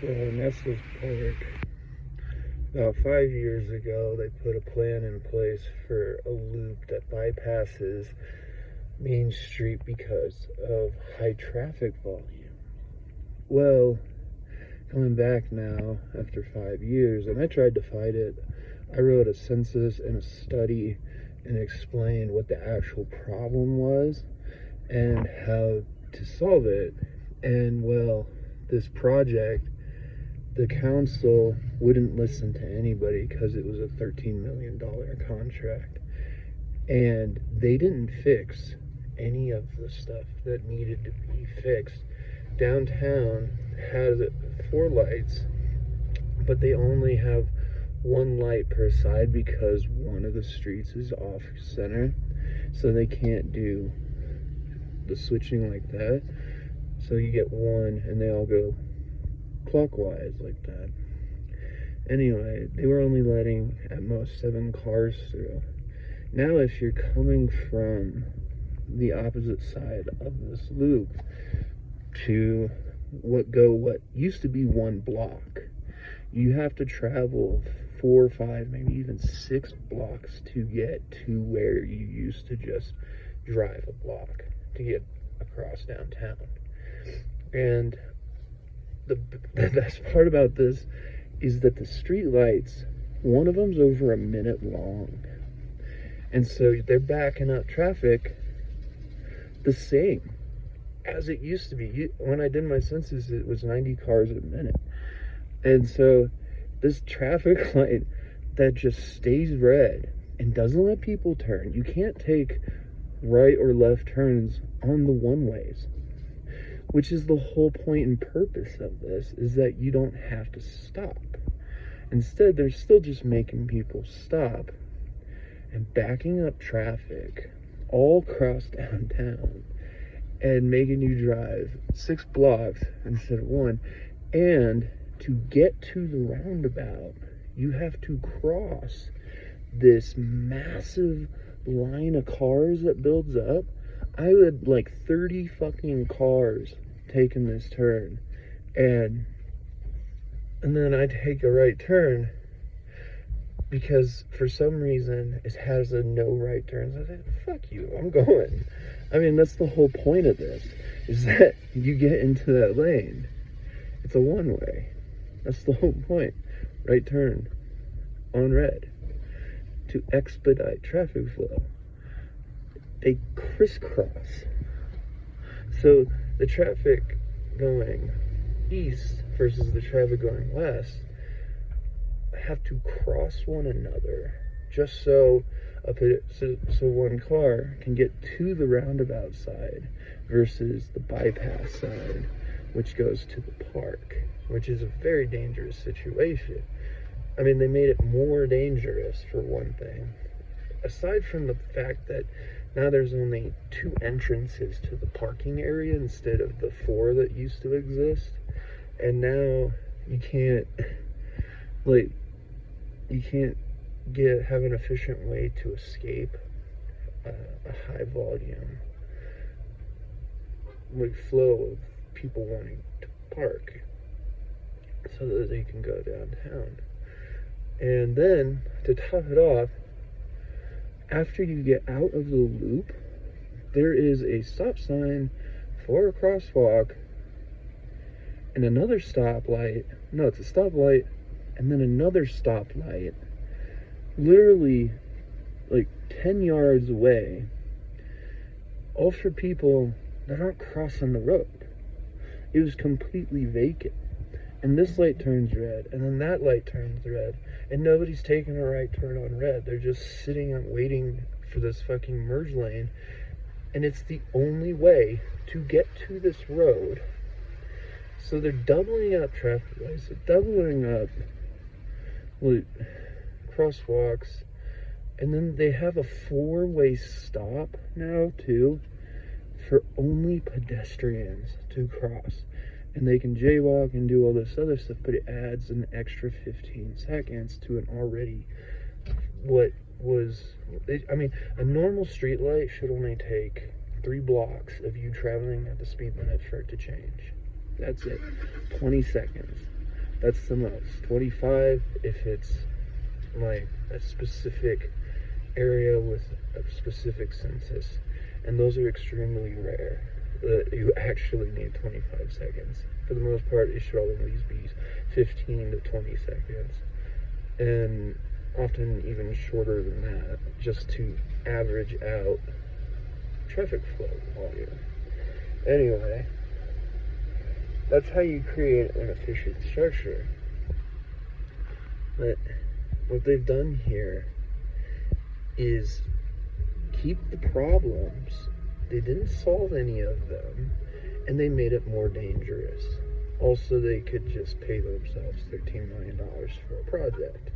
So in Estes Park, about 5 years ago, they put a plan in place for a loop that bypasses Main Street because of high traffic volume. Well, coming back now after 5 years, and I tried to fight it. I wrote a census and a study and explained what the actual problem was and how to solve it. And well, this project, the council wouldn't listen to anybody because it was a $13 million contract. And they didn't fix any of the stuff that needed to be fixed. Downtown has 4 lights, but they only have 1 light per side because one of the streets is off center. So they can't do the switching like that. So you get one and they all go clockwise like that. Anyway, they were only letting at most 7 cars through. Now if you're coming from the opposite side of this loop to what used to be 1 block, you have to travel 4 or 5, maybe even 6 blocks to get to where you used to just drive a block to get across downtown. And the best part about this is that the street lights, one of them's over a minute long. And so they're backing up traffic the same as it used to be. When I did my census, it was 90 cars a minute. And so this traffic light that just stays red and doesn't let people turn. You can't take right or left turns on the one-ways, which is the whole point and purpose of this, is that you don't have to stop. Instead, they're still just making people stop and backing up traffic all across downtown and making you drive 6 blocks instead of 1. And to get to the roundabout, you have to cross this massive line of cars that builds up. I had like 30 fucking cars taking this turn, and then I take a right turn because for some reason it has a no right turns. I said, fuck you, I'm going. I mean, that's the whole point of this, is that you get into that lane. It's a one-way. That's the whole point. Right turn on red to expedite traffic flow. They crisscross. So the traffic going east versus the traffic going west have to cross one another just so one car can get to the roundabout side versus the bypass side, which goes to the park, which is a very dangerous situation. I mean, they made it more dangerous for one thing. Aside from the fact that now there's only 2 entrances to the parking area instead of the 4 that used to exist. And now you can't have an efficient way to escape a high volume flow of people wanting to park so that they can go downtown. And then to top it off, after you get out of the loop, there is a stop sign for a crosswalk and another stoplight. No, it's a stoplight and then another stoplight, literally like 10 yards away, all for people that aren't crossing the road. It was completely vacant. And this light turns red, and then that light turns red, and nobody's taking a right turn on red. They're just sitting and waiting for this fucking merge lane, and it's the only way to get to this road. So they're doubling up traffic lights, they're doubling up crosswalks, and then they have a 4-way stop now too for only pedestrians to cross. And they can jaywalk and do all this other stuff, but it adds an extra 15 seconds to an already, a normal street light should only take 3 blocks of you traveling at the speed limit for it to change. That's it. 20 seconds. That's the most. 25 if it's like a specific area with a specific census, and those are extremely rare that you actually need 25 seconds. For the most part, it should always be 15 to 20 seconds, and often even shorter than that, just to average out traffic flow volume. Anyway, that's how you create an efficient structure. But what they've done here is keep the problems. They didn't solve any of them, and they made it more dangerous. Also, they could just pay themselves $13 million for a project.